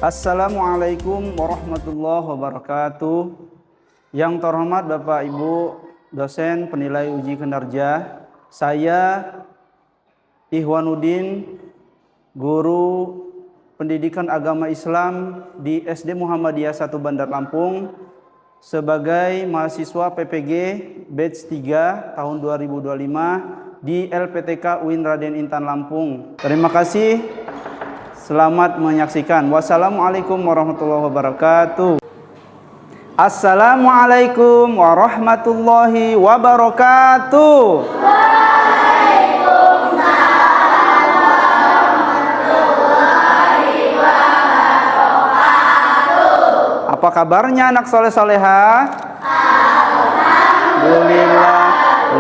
Assalamualaikum warahmatullahi wabarakatuh. Yang terhormat Bapak Ibu dosen penilai uji kinerja, saya Ihwanuddin, guru pendidikan agama Islam di SD Muhammadiyah 1 Bandar Lampung, sebagai mahasiswa PPG batch 3 tahun 2025 di LPTK UIN Raden Intan Lampung. Terima kasih. Selamat menyaksikan. Wassalamualaikum warahmatullahi wabarakatuh. Assalamualaikum warahmatullahi wabarakatuh. Waalaikumsalam warahmatullahi wabarakatuh. Apa kabarnya anak soleh soleha? Alhamdulillah,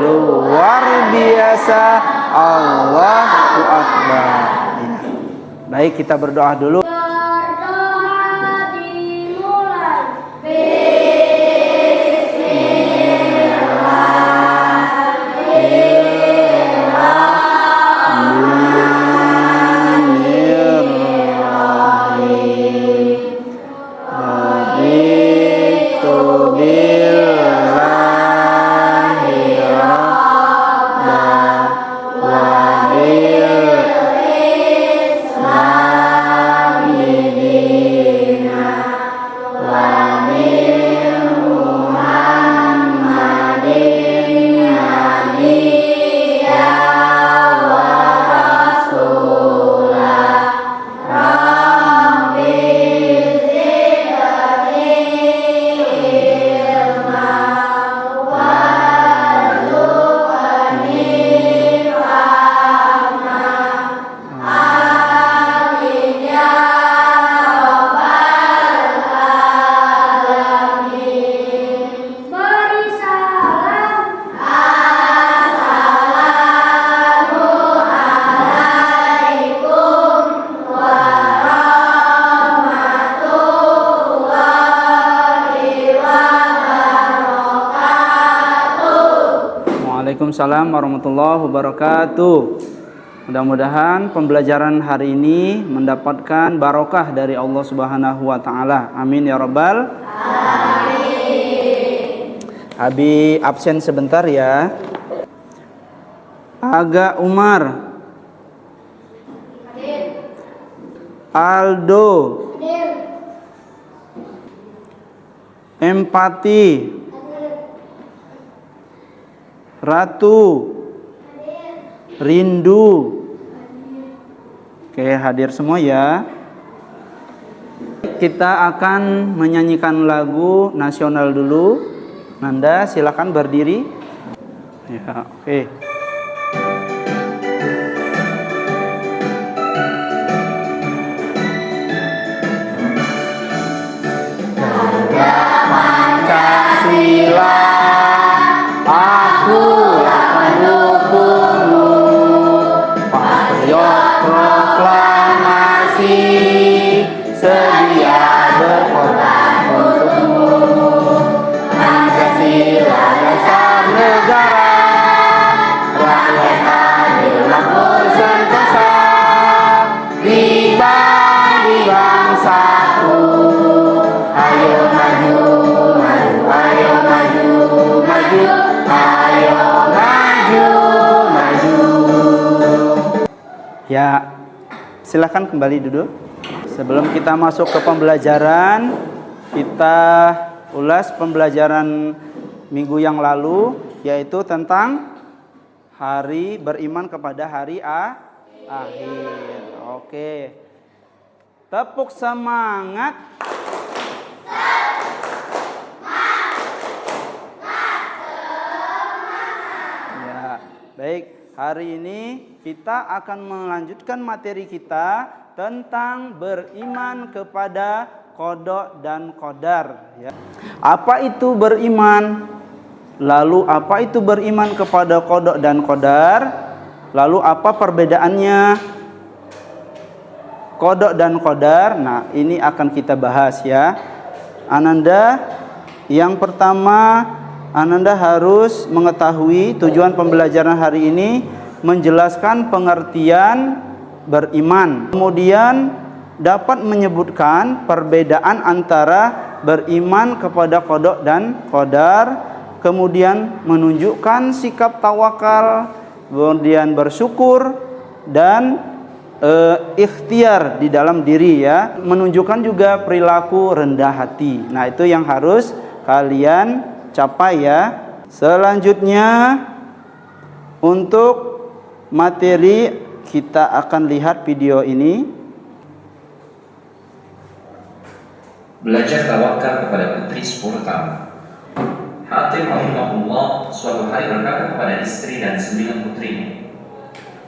luar biasa. Allahu Akbar. Baik, kita berdoa dulu. Berdoa dimulai. Waalaikumsalam warahmatullahi wabarakatuh. Mudah-mudahan pembelajaran hari ini mendapatkan barokah dari Allah Subhanahu wa taala. Amin ya rabbal alamin. Abi absen sebentar ya. Aga Umar. Aldo. Empati. Ratu. Rindu. Oke, hadir semua ya. Kita akan menyanyikan lagu nasional dulu. Nanda silakan berdiri. Ya, oke. Pancasila, akulah pendukungmu, patriot proklamasi, sedia berkorban untukmu. Pancasila dasar negara, rakyat adil makmur sentosa, dibagi bangsaku. Ayo maju, maju, ayo maju, maju, ayo maju, maju. Ya, silakan kembali duduk. Sebelum kita masuk ke pembelajaran, kita ulas pembelajaran minggu yang lalu, yaitu tentang hari beriman kepada hari akhir. Oke. Tepuk semangat. Ya, baik. Hari ini kita akan melanjutkan materi kita tentang beriman kepada qada dan qadar. Ya. Apa itu beriman? Lalu apa itu beriman kepada qada dan qadar? Lalu apa perbedaannya qada dan qadar? Nah, ini akan kita bahas ya. Ananda, yang pertama Ananda harus mengetahui tujuan pembelajaran hari ini menjelaskan pengertian beriman. Kemudian dapat menyebutkan perbedaan antara beriman kepada qada dan qadar, kemudian menunjukkan sikap tawakal, kemudian bersyukur dan ikhtiar di dalam diri ya, menunjukkan juga perilaku rendah hati. Nah, itu yang harus kalian capai ya. Selanjutnya untuk materi kita akan lihat video ini. Belajar tawakal kepada putri 10 tahun. Hatim rahimahullah suatu hari berkata kepada istri dan 9 putrinya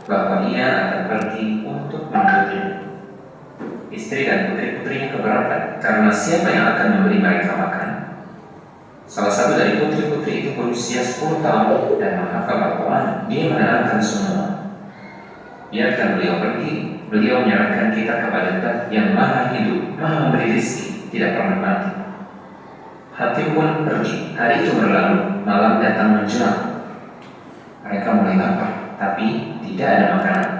bahwa ia akan pergi untuk menuntutnya. Istri dan putri-putrinya keberatan karena siapa yang akan memberi mereka makan? Salah satu dari putri-putri itu berusia 10 tahun dan menghafal Al-Quran. Dia menerangkan semua. Biarkan beliau pergi. Beliau menyerahkan kita kepada Zat yang maha hidup, maha memberi rezeki, tidak pernah mati. Hatim pun pergi. Hari itu berlalu, malam datang menjelang. Mereka mulai lapar, tapi tidak ada makanan.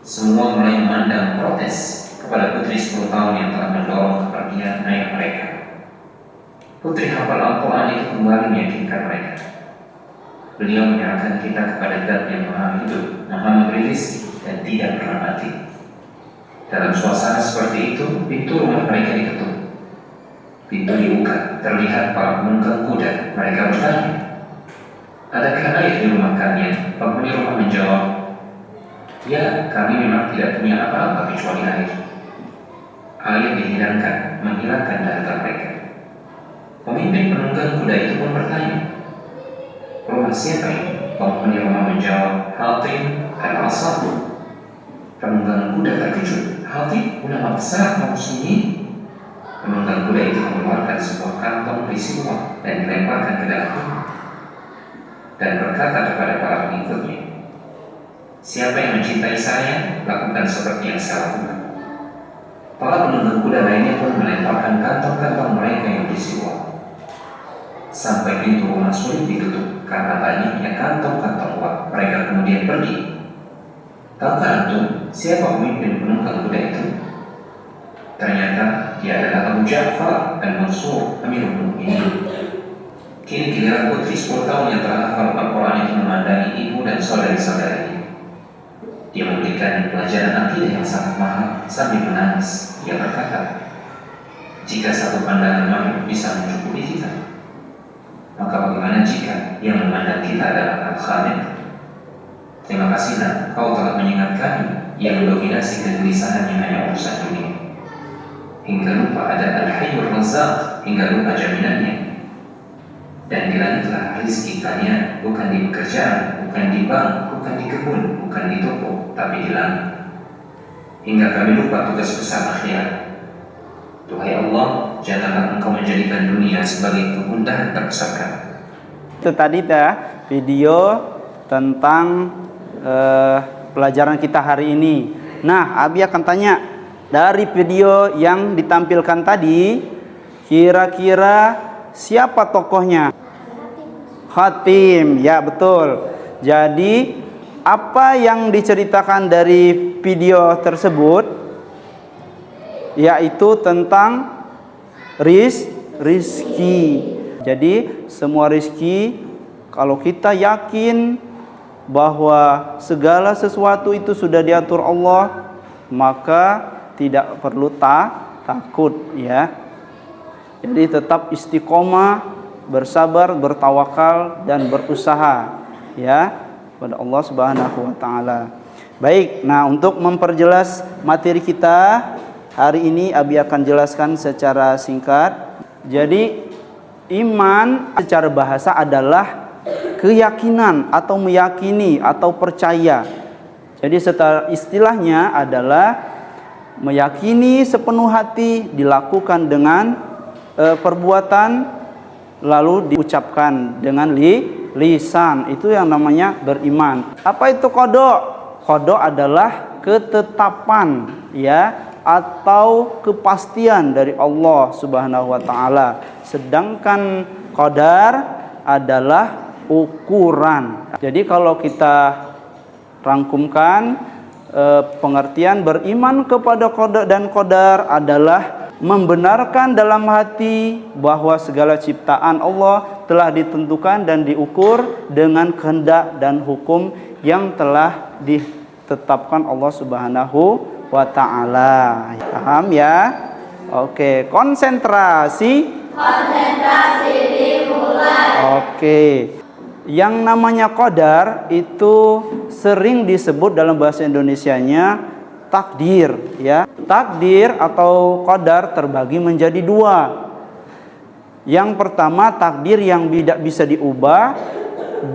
Semua mulai memandang protes kepada putri 10 tahun yang telah mendorong kepergian ayah mereka. Putri hafal Al-Quran itu kembali meyakinkan mereka. Beliau menyerahkan kita kepada Zat yang maha hidup, maha memberi rezeki, dan tidak pernah mati. Dalam suasana seperti itu, pintu rumah mereka diketuk. Pintu dibuka, terlihat para penunggang kuda. Mereka bertanya, adakah air di rumah kalian? Penghuni rumah menjawab, ya, kami memang tidak punya apa-apa kecuali air. Air dihilangkan, menghilangkan dahaga mereka. Pemimpin penunggang kuda itu pun bertanya, rumah siapa ini? Penghuni rumah menjawab, Hatim al-Asad. Penunggang kuda terkejut, Hatim ulama besar kaum muslimin. Penunggang kuda itu mengeluarkan sebuah kantong berisi uang dan dilemparkan ke dalam rumah dan berkata kepada para pengikutnya, siapa yang mencintai saya, lakukan seperti yang saya lakukan. Para penunggang kuda lainnya pun melemparkan kantong-kantong mereka yang berisi uang. Sampai pintu rumah sulit ditutup karena banyaknya kantong-kantong uang. Mereka kemudian pergi. Tahukah antum siapa pemimpin penunggang kuda itu? Ternyata dia adalah Abu Ja'far al-Mansur, Amirul Mukminin. Kini giliran putri 10 tahun yang telah hafal Al-Quran itu memandangi ibu dan saudari-saudaranya. Dia memberikan pelajaran akidah yang sangat mahal sambil menangis. Dia berkata, jika satu pandangan makhluk bisa mencukupi kita, maka bagaimana jika yang memandang kita adalah Al-Khaliq? Terima kasih nak, kau telah mengingat kami yang mendominasi kegelisahan yang hanya urusan dunia, hingga lupa ada Al-Hayyur Razzaq, hingga lupa jaminannya. Dan di langitlah rizki kalian, bukan di pekerjaan, bukan di bank, bukan di kebun, bukan di toko, tapi di langit. Hingga kami lupa tugas besar akhirat. Tuhai Allah, janganlah engkau menjadikan dunia sebagai kegundahan terbesar kami. Itu tadi video tentang pelajaran kita hari ini. Nah, Abi akan tanya, dari video yang ditampilkan tadi, kira-kira siapa tokohnya? Hatim, ya betul. Jadi apa yang diceritakan dari video tersebut, yaitu tentang rizki. Jadi semua rizki, kalau kita yakin bahwa segala sesuatu itu sudah diatur Allah, maka tidak perlu takut ya. Jadi tetap istiqomah, bersabar, bertawakal dan berusaha ya pada Allah Subhanahu wa taala. Baik, nah untuk memperjelas materi kita hari ini, Abi akan jelaskan secara singkat. Jadi iman secara bahasa adalah keyakinan atau meyakini atau percaya. Jadi setelah istilahnya adalah meyakini sepenuh hati, dilakukan dengan perbuatan, lalu diucapkan dengan lisan. Itu yang namanya beriman. Apa itu qada? Qada adalah ketetapan ya, atau kepastian dari Allah Subhanahu wa taala. Sedangkan qadar adalah ukuran. Jadi kalau kita rangkumkan pengertian beriman kepada qada dan qadar adalah membenarkan dalam hati bahwa segala ciptaan Allah telah ditentukan dan diukur dengan kehendak dan hukum yang telah ditetapkan Allah Subhanahu wa taala. Paham ya? Oke, konsentrasi. Konsentrasi dimulai. Oke. Yang namanya qadar itu sering disebut dalam bahasa Indonesianya takdir ya. Takdir atau qadar terbagi menjadi dua. Yang pertama takdir yang tidak bisa diubah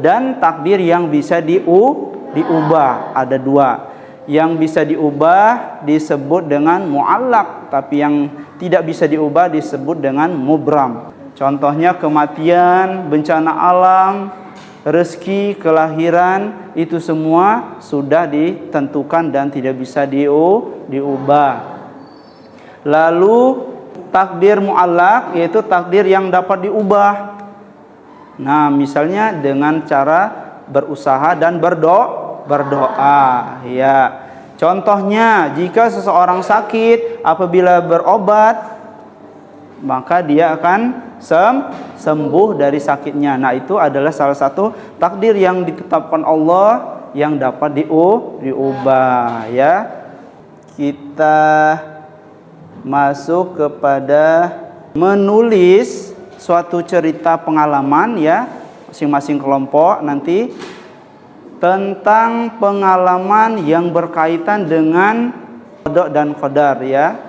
dan takdir yang bisa diubah. Ada dua. Yang bisa diubah disebut dengan muallaq, tapi yang tidak bisa diubah disebut dengan mubram. Contohnya kematian, bencana alam, rezeki, kelahiran, itu semua sudah ditentukan dan tidak bisa diubah. Lalu takdir muallaq yaitu takdir yang dapat diubah. Nah, misalnya dengan cara berusaha dan berdoa ya. Contohnya jika seseorang sakit, apabila berobat maka dia akan sembuh dari sakitnya. Nah, itu adalah salah satu takdir yang ditetapkan Allah yang dapat diubah ya. Kita masuk kepada menulis suatu cerita pengalaman ya, masing-masing kelompok nanti tentang pengalaman yang berkaitan dengan qada dan qadar ya.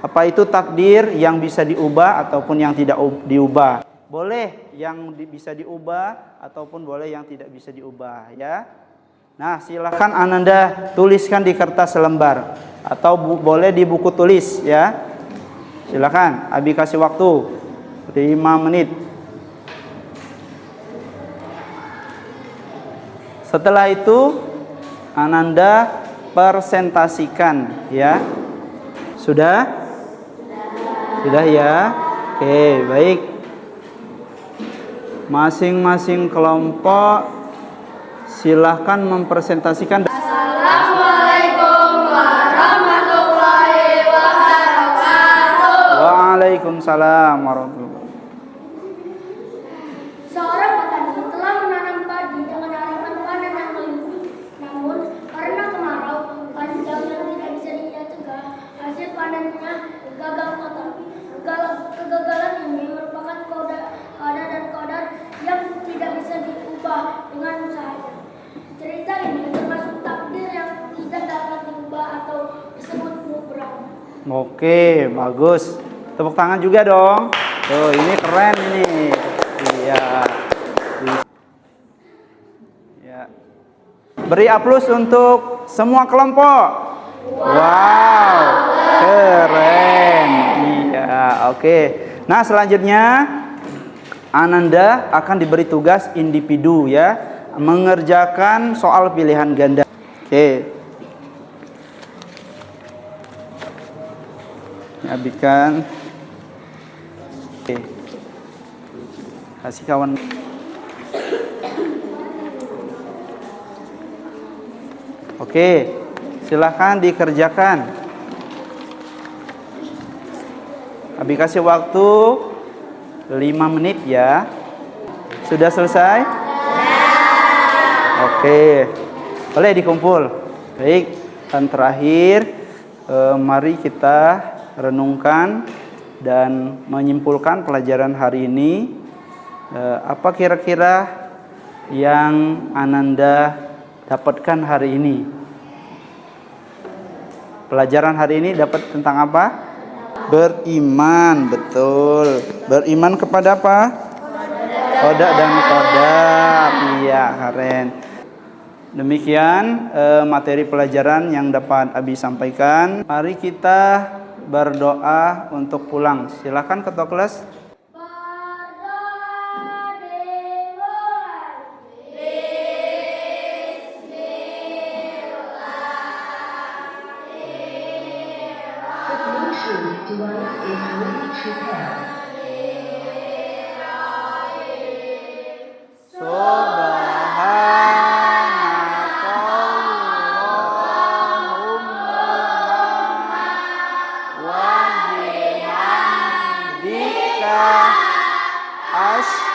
Apa itu takdir yang bisa diubah ataupun yang tidak diubah. Boleh yang bisa diubah ataupun boleh yang tidak bisa diubah ya. Nah, silakan Ananda tuliskan di kertas lembar atau boleh di buku tulis ya. Silakan, Abi kasih waktu 5 menit. Setelah itu Ananda presentasikan ya. Sudah? Sudah ya? Oke, baik. Masing-masing kelompok silahkan mempresentasikan. Assalamualaikum warahmatullahi wabarakatuh. Waalaikumsalam warahmatullahi wabarakatuh. Seorang petani telah menanam padi dengan harapan panen yang melimpah. Namun karena kemarau panjang yang tidak bisa dia cegah, hasil panennya gagal total. Kegagalan ini merupakan qada dan qadar yang tidak bisa diubah dengan usahanya. Cerita ini termasuk takdir yang tidak dapat diubah atau disebut mubram. Oke, bagus. Tepuk tangan juga dong. Tuh, ini keren ini. Iya. Ya. Beri aplaus untuk semua kelompok. Wow, keren. Iya, oke. Nah, selanjutnya Ananda akan diberi tugas individu ya, mengerjakan soal pilihan ganda. Oke. Abikan. Oke. Kasih kawan. Oke, silakan dikerjakan. Abi kasih waktu 5 menit ya. Sudah selesai? Oke. Boleh dikumpul. Baik, dan terakhir mari kita renungkan dan menyimpulkan pelajaran hari ini. Apa kira-kira yang Ananda dapatkan hari ini? Pelajaran hari ini dapat tentang apa? Beriman, betul. Beriman kepada apa? Qada dan qadar. Iya, keren. Demikian materi pelajaran yang dapat Abi sampaikan. Mari kita berdoa untuk pulang. Silakan ketua kelas. Device is ready to pair. Aisyah.